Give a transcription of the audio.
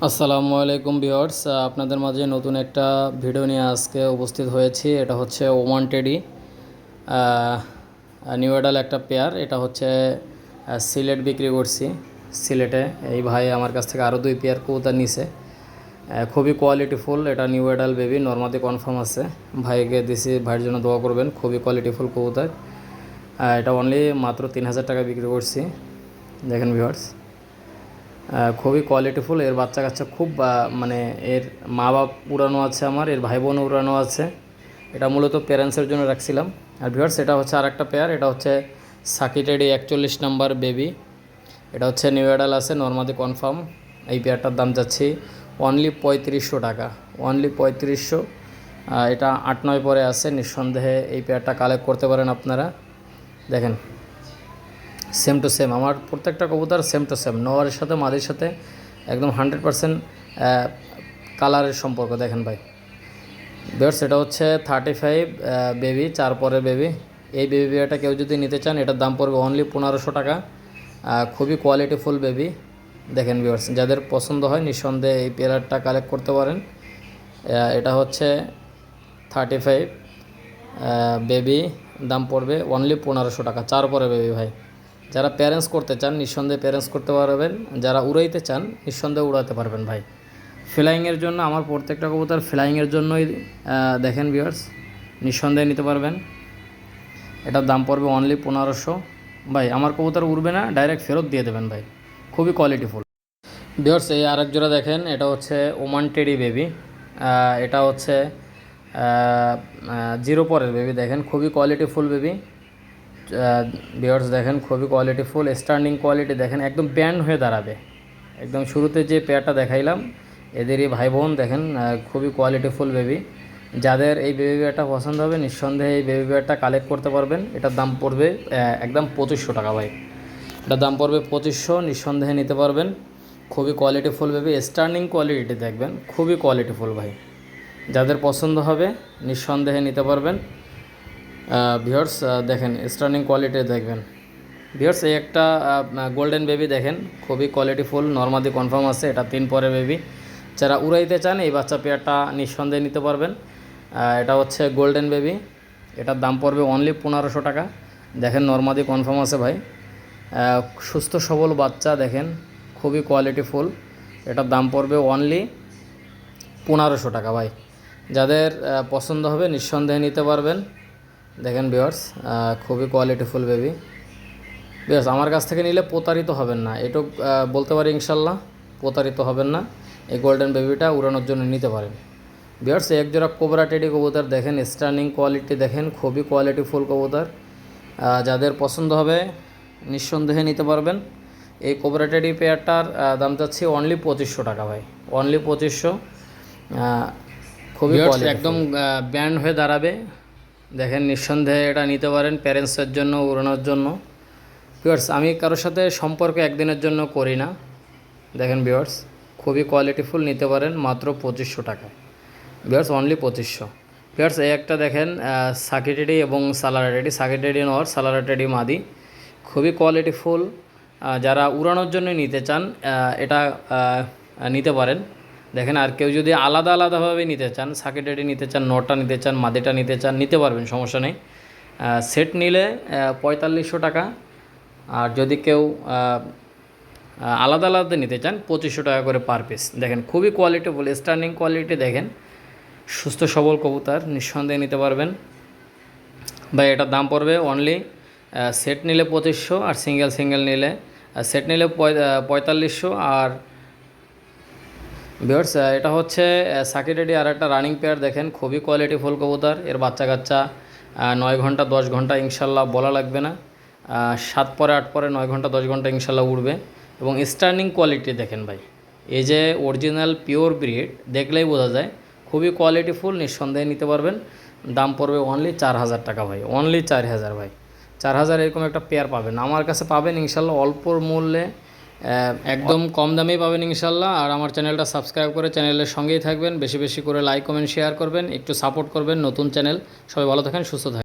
আসসালামু আলাইকুম ভিউয়ার্স, আপনাদের মাঝে নতুন একটা ভিডিও নিয়ে আজকে উপস্থিত হয়েছি। এটা হচ্ছে ওমান টেডি নিউ অ্যাডাল একটা পেয়ার। এটা হচ্ছে সিলেট বিক্রি করছি। সিলেটে এই ভাই আমার কাছ থেকে আরও 2 পেয়ার কবুতর নিছে। খুবই কোয়ালিটিফুল। এটা নিউ অ্যাডাল বেবি, নর্মাদি কনফার্ম আছে। ভাইকে দিছি, ভাইয়ের জন্য দোয়া করবেন। খুবই কোয়ালিটিফুল কবুতর। এটা অনলি মাত্র 3000 টাকা বিক্রি করছি। দেখেন ভিউয়ার্স, খুবই কোয়ালিটিফুল। এর বাচ্চা কাচ্চা খুব মানে এর মা বাপ উড়ানো আছে, আমার এর ভাই বোন উড়ানো আছে। এটা মূলত প্যারেন্টসের জন্য রাখছিলাম। আর ভিউয়ার্স, এটা হচ্ছে আর একটা পেয়ার। এটা হচ্ছে সাকিটেডি 41 নাম্বার বেবি। এটা হচ্ছে নিউ অ্যাডাল আছে, নর্মাদি কনফার্ম। এই পেয়ারটার দাম যাচ্ছি অনলি 3500 টাকা। অনলি 3500। এটা 8-9 পরে আছে। নিঃসন্দেহে এই পেয়ারটা কালেক্ট করতে পারেন আপনারা। দেখেন, সেম টু সেম আমার প্রত্যেকটা কবুতর সেম টু সেম। নওয়ারের সাথে মাদির সাথে একদম 100% কালারের সম্পর্ক। দেখেন ভাই ভিউয়ার্স, এটা হচ্ছে 35 বেবি, 4 পরের বেবি। এই বেবি পেয়ারটা কেউ যদি নিতে চান, এটার দাম পড়বে অনলি 1500 টাকা। খুবই কোয়ালিটিফুল বেবি। দেখেন ভিউয়ার্স, যাদের পছন্দ হয় নিঃসন্দেহে এই পেয়ারটা কালেক্ট করতে পারেন। এটা হচ্ছে 35 বেবি, দাম পড়বে অনলি 1500 টাকা। 4 পরে বেবি ভাই। যারা প্যারেন্টস করতে চান নিঃসন্দেহে প্যারেন্টস করতে পারবেন। যারা উড়াইতে চান নিঃসন্দেহে উড়াতে পারবেন ভাই। ফ্লাইংয়ের জন্য আমার প্রত্যেকটা কবুতর ফ্লাইংয়ের জন্যই দেখেন ভিউয়ার্স, নিঃসন্দেহে নিতে পারবেন। এটার দাম পড়বে অনলি 1500 ভাই। আমার কবুতর উড়বে না, ডাইরেক্ট ফেরত দিয়ে দেবেন ভাই। খুবই কোয়ালিটিফুল ভিউয়ার্স। এই আরেক জোড়া দেখেন, এটা হচ্ছে ওমান টেডি বেবি। এটা হচ্ছে 0 পরের বেবি। দেখেন খুবই কোয়ালিটিফুল বেবি। ভিউয়ার্স দেখেন, খুবই কোয়ালিটিফুল। স্ট্যান্ডিং কোয়ালিটি দেখেন, একদম ব্যান্ড হয়ে দাঁড়াবে। একদম শুরুতে যে পেয়ারটা দেখাইলাম এদেরই ভাই বোন। দেখেন খুবই কোয়ালিটিফুল বেবি। যাদের এই বেবি পেয়ারটা পছন্দ হবে নিঃসন্দেহে এই বেবি পেয়ারটা কালেক্ট করতে পারবেন। এটার দাম পড়বে একদম 2500 টাকা ভাই। এটার দাম পড়বে 2500, নিঃসন্দেহে নিতে পারবেন। খুবই কোয়ালিটিফুল বেবি। স্ট্যান্ডিং কোয়ালিটি দেখবেন, খুবই কোয়ালিটিফুল ভাই। যাদের পছন্দ হবে নিঃসন্দেহে নিতে পারবেন। ভিউয়ার্স দেখেন, স্টার্নিং কোয়ালিটি দেখবেন। ভিউয়ার্স, এই একটা গোল্ডেন বেবি দেখেন, খুবই কোয়ালিটিফুল, নর্মাদি কনফার্ম আছে। এটা 3 পরে বেবি। যারা উড়াইতে চান এই বাচ্চা পেয়ারটা নিঃসন্দেহে নিতে পারবেন। এটা হচ্ছে গোল্ডেন বেবি। এটার দাম পড়বে অনলি 1500 টাকা। দেখেন নর্মাদি কনফার্ম আছে ভাই। সুস্থ সবল বাচ্চা দেখেন, খুবই কোয়ালিটিফুল। এটার দাম পড়বে অনলি 1500 টাকা ভাই। যাদের পছন্দ হবে নিঃসন্দেহে নিতে পারবেন। দেখেন ভিউয়ার্স, খুবই কোয়ালিটিফুল বেবি। ভিউয়ার্স, আমার কাছ থেকে নিলে প্রতারিত হবেন না, এটুক বলতে পারি ইনশাল্লাহ। প্রতারিত হবেন না। এই গোল্ডেন বেবিটা উড়ানোর জন্য নিতে পারেন। ভিউয়ার্স, এক জোড়া কোবরা টেডি কবুতর দেখেন, স্টার্নিং কোয়ালিটি দেখেন, খুবই কোয়ালিটিফুল কবুতর। যাদের পছন্দ হবে নিঃসন্দেহে নিতে পারবেন। এই কোবরা টেডি পেয়ারটার দাম যাচ্ছে অনলি 2500 টাকা ভাই। অনলি 2500। খুবই একদম ব্যান্ড হয়ে দাঁড়াবে। দেখেন নিঃসন্দেহে এটা নিতে পারেন প্যারেন্টসের জন্য, উড়ানোর জন্য। ভিউয়ার্স, আমি কারোর সাথে সম্পর্ক একদিনের জন্য করি না। দেখেন ভিউয়ার্স, খুবই কোয়ালিটিফুল, নিতে পারেন মাত্র 2500 টাকা। Viewers only 2500। ভিউয়ার্স, এই একটা দেখেন সাকিটেডি এবং সালারাটেডি। সাকিটেডি নর, সালারাটেডি মাদি। খুবই কোয়ালিটিফুল। যারা উড়ানোর জন্য নিতে চান এটা নিতে পারেন। দেখেন, আর কেউ যদি আলাদা আলাদাভাবে নিতে চান, সাকিটেডি নিতে চান, নটা নিতে চান, মাদিটা নিতে চান, নিতে পারবেন, সমস্যা নেই। সেট নিলে 4500 টাকা। আর যদি কেউ আলাদা আলাদা নিতে চান 2500 টাকা করে পার পিস। দেখেন খুবই কোয়ালিটিফুল, স্ট্যান্ডিং কোয়ালিটি দেখেন। সুস্থ সবল কবুতর, নিঃসন্দেহে নিতে পারবেন ভাই। এটার দাম পড়বে অনলি সেট নিলে 2500, আর সিঙ্গেল নিলে সেট নিলে 4500। আর ভিউয়ার্স, এটা হচ্ছে সাকিটেডি আর একটা রানিং পেয়ার। দেখেন খুবই কোয়ালিটিফুল কবুতর। এর বাচ্চা কাচ্চা 9 ঘন্টা 10 ঘন্টা ইনশাল্লাহ বলা লাগবে না। 7 পরে 8 পরে 9 ঘন্টা 10 ঘন্টা ইনশাল্লাহ উড়বে। এবং স্টার্নিং কোয়ালিটি দেখেন ভাই, এই যে অরিজিনাল পিওর ব্রিড দেখলেই বোঝা যায়। খুবই কোয়ালিটিফুল, নিঃসন্দেহে নিতে পারবেন। দাম পড়বে অনলি 4000 টাকা ভাই। অনলি 4000 ভাই। 4000 এরকম একটা পেয়ার পাবেন আমার কাছে, পাবেন ইনশাল্লাহ অল্প মূল্যে, একদম কম দামেই পাবেন ইনশাল্লাহ। আর আমার চ্যানেলটা সাবস্ক্রাইব করে চ্যানেলের সঙ্গেই থাকবেন। বেশি বেশি করে লাইক কমেন্ট শেয়ার করবেন, একটু সাপোর্ট করবেন। নতুন চ্যানেল। সবাই ভালো থাকেন, সুস্থ থাকেন।